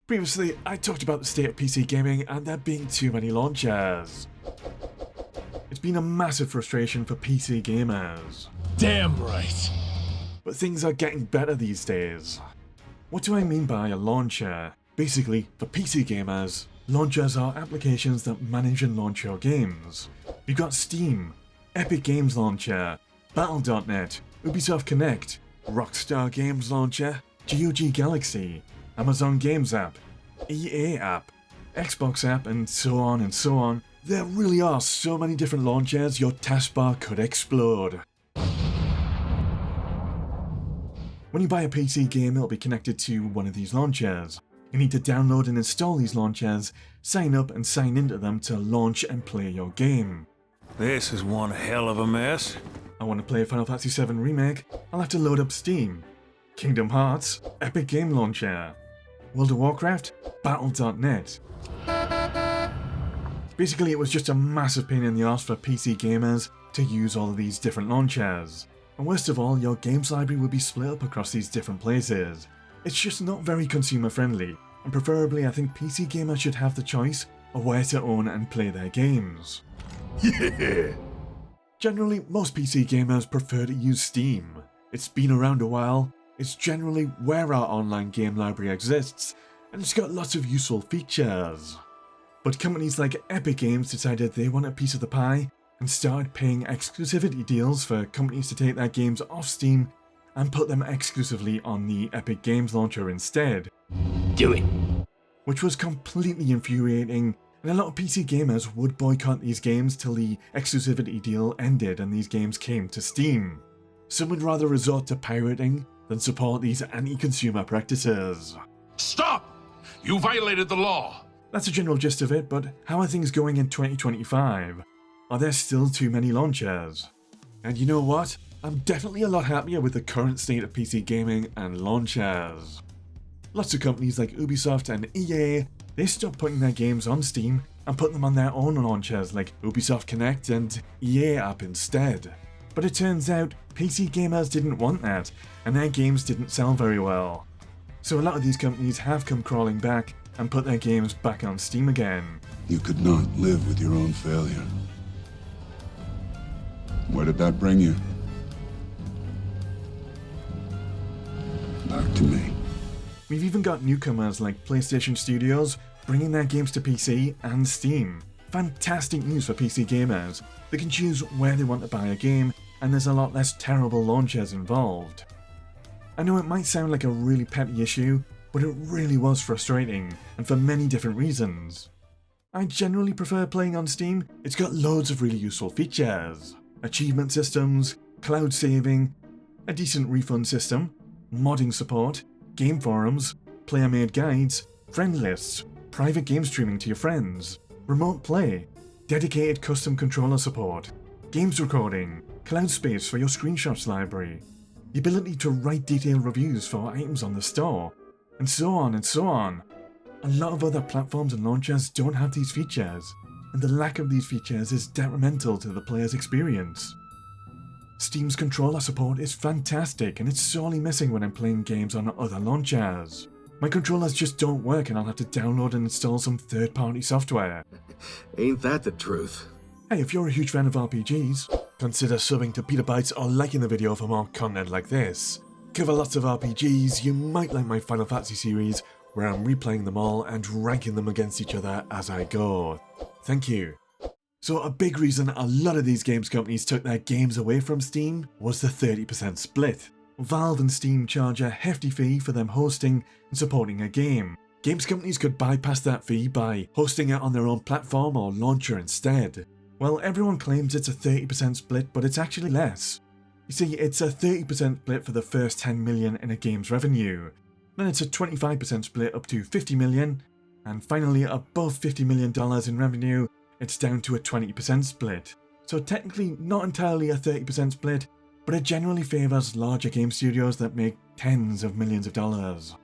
Previously, I talked about the state of PC gaming and there being too many launchers. It's been a massive frustration for PC gamers. Damn right. But things are getting better these days. What do I mean by a launcher? Basically, for PC gamers, launchers are applications that manage and launch your games. You've got Steam, Epic Games Launcher, Battle.net, Ubisoft Connect, Rockstar Games Launcher, GoG Galaxy, Amazon Games App, EA App, Xbox App, and so on and so on. There really are so many different launchers your taskbar could explode. When you buy a PC game, it'll be connected to one of these launchers. You need to download and install these launchers, sign up and sign into them to launch and play your game. This is one hell of a mess. I want to play Final Fantasy VII Remake, I'll have to load up Steam. Kingdom Hearts, Epic Game Launcher. World of Warcraft, Battle.net. Basically, it was just a massive pain in the arse for PC gamers to use all of these different launchers. And worst of all, your games library will be split up across these different places. It's just not very consumer friendly, and preferably I think PC gamers should have the choice of where to own and play their games. Yeah. Generally, most PC gamers prefer to use Steam. It's been around a while, it's generally where our online game library exists, and it's got lots of useful features. But companies like Epic Games decided they want a piece of the pie and started paying exclusivity deals for companies to take their games off Steam and put them exclusively on the Epic Games Launcher instead. Do it. Which was completely infuriating, and a lot of PC gamers would boycott these games till the exclusivity deal ended and these games came to Steam. Some would rather resort to pirating than support these anti-consumer practices. Stop! You violated the law. That's the general gist of it, but how are things going in 2025? Are there still too many launchers? And you know what? I'm definitely a lot happier with the current state of PC gaming and launchers. Lots of companies like Ubisoft and EA, they stopped putting their games on Steam and put them on their own launchers like Ubisoft Connect and EA App instead. But it turns out PC gamers didn't want that, and their games didn't sell very well. So a lot of these companies have come crawling back and put their games back on Steam again. You could not live with your own failure. Where did that bring you? Back to me. We've even got newcomers like PlayStation Studios bringing their games to PC and Steam. Fantastic news for PC gamers. They can choose where they want to buy a game, and there's a lot less terrible launchers involved. I know it might sound like a really petty issue, but it really was frustrating, and for many different reasons. I generally prefer playing on Steam. It's got loads of really useful features. Achievement systems, cloud saving, a decent refund system, modding support, game forums, player-made guides, friend lists, private game streaming to your friends, remote play, dedicated custom controller support, games recording, cloud space for your screenshots library, the ability to write detailed reviews for items on the store, and so on and so on. A lot of other platforms and launchers don't have these features, and the lack of these features is detrimental to the player's experience. Steam's controller support is fantastic, and it's sorely missing when I'm playing games on other launchers. My controllers just don't work and I'll have to download and install some third-party software. Ain't that the truth? Hey, if you're a huge fan of RPGs, consider subbing to Peter Bytes or liking the video for more content like this. Cover lots of RPGs, you might like my Final Fantasy series, where I'm replaying them all and ranking them against each other as I go. Thank you. So a big reason a lot of these games companies took their games away from Steam was the 30% split. Valve and Steam charge a hefty fee for them hosting and supporting a game. Games companies could bypass that fee by hosting it on their own platform or launcher instead. Well, everyone claims it's a 30% split, but it's actually less. You see, it's a 30% split for the first 10 million in a game's revenue. Then it's a 25% split up to 50 million, and finally above $50 million in revenue, it's down to a 20% split. So technically not entirely a 30% split, but it generally favours larger game studios that make tens of millions of dollars.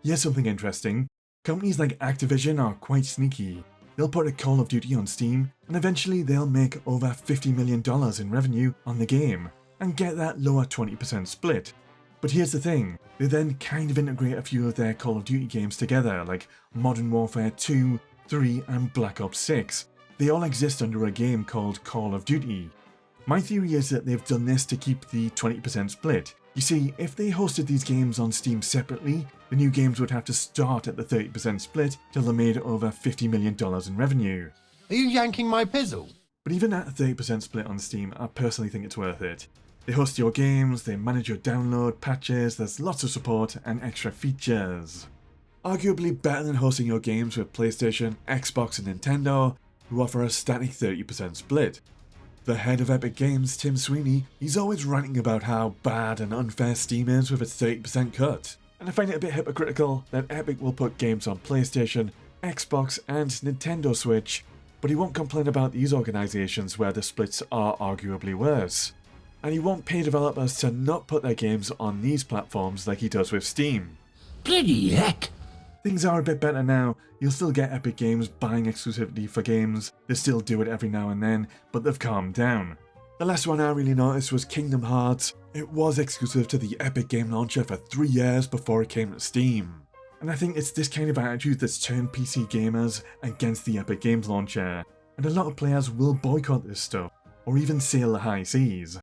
Here's something interesting. Companies like Activision are quite sneaky. They'll put a Call of Duty on Steam, and eventually they'll make over $50 million in revenue on the game, and get that lower 20% split. But here's the thing, they then kind of integrate a few of their Call of Duty games together, like Modern Warfare 2, 3 and Black Ops 6. They all exist under a game called Call of Duty. My theory is that they've done this to keep the 20% split. You see, if they hosted these games on Steam separately, the new games would have to start at the 30% split till they made over $50 million in revenue. Are you yanking my pizzle? But even at a 30% split on Steam, I personally think it's worth it. They host your games, they manage your download, patches, there's lots of support and extra features. Arguably better than hosting your games with PlayStation, Xbox and Nintendo, who offer a static 30% split. The head of Epic Games, Tim Sweeney, he's always ranting about how bad and unfair Steam is with its 30% cut. And I find it a bit hypocritical that Epic will put games on PlayStation, Xbox and Nintendo Switch, but he won't complain about these organisations where the splits are arguably worse. And he won't pay developers to not put their games on these platforms like he does with Steam. Bloody heck! Things are a bit better now. You'll still get Epic Games buying exclusivity for games, they still do it every now and then, but they've calmed down. The last one I really noticed was Kingdom Hearts. It was exclusive to the Epic Game Launcher for 3 years before it came to Steam. And I think it's this kind of attitude that's turned PC gamers against the Epic Games Launcher, and a lot of players will boycott this stuff, or even sail the high seas.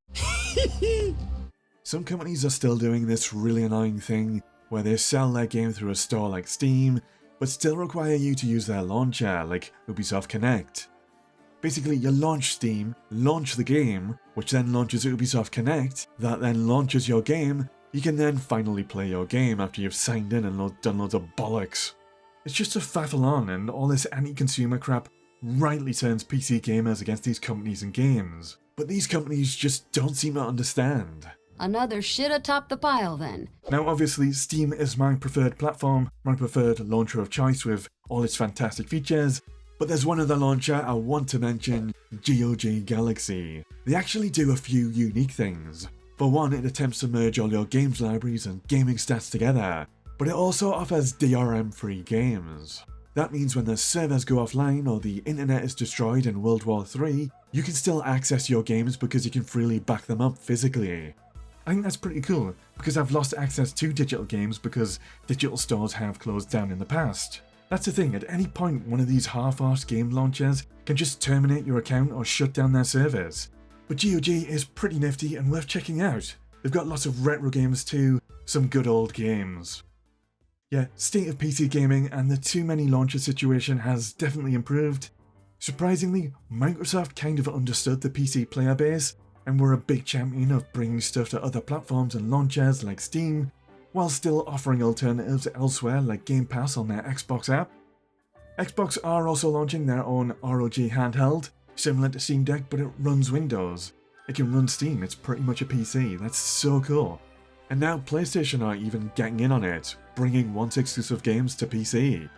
Some companies are still doing this really annoying thing where they sell their game through a store like Steam, but still require you to use their launcher like Ubisoft Connect. Basically, you launch Steam, launch the game, which then launches Ubisoft Connect, that then launches your game. You can then finally play your game after you've signed in and done loads of bollocks. It's just a faffle on, and all this anti-consumer crap rightly turns PC gamers against these companies and games. But these companies just don't seem to understand. Another shit atop the pile then. Now obviously Steam is my preferred platform, my preferred launcher of choice with all its fantastic features, but there's one other launcher I want to mention, GoG Galaxy. They actually do a few unique things. For one, it attempts to merge all your games libraries and gaming stats together, but it also offers DRM-free games. That means when the servers go offline or the internet is destroyed in World War III, you can still access your games because you can freely back them up physically. I think that's pretty cool, because I've lost access to digital games because digital stores have closed down in the past. That's the thing, at any point one of these half-arsed game launchers can just terminate your account or shut down their servers. But GOG is pretty nifty and worth checking out. They've got lots of retro games too, some good old games. Yeah, state of PC gaming and the too many launcher situation has definitely improved. Surprisingly, Microsoft kind of understood the PC player base and were a big champion of bringing stuff to other platforms and launchers like Steam, while still offering alternatives elsewhere like Game Pass on their Xbox app. Xbox are also launching their own ROG handheld, similar to Steam Deck, but it runs Windows. It can run Steam, it's pretty much a PC, that's so cool. And now PlayStation are even getting in on it, bringing once exclusive games to PC.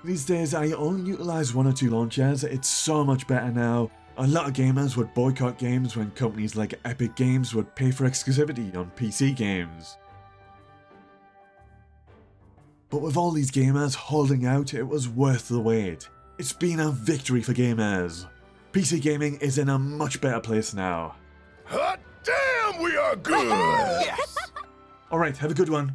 These days I only utilise 1 or 2 launchers, it's so much better now. A lot of gamers would boycott games when companies like Epic Games would pay for exclusivity on PC games. But with all these gamers holding out, it was worth the wait. It's been a victory for gamers. PC gaming is in a much better place now. Hot damn, we are good! Alright, have a good one.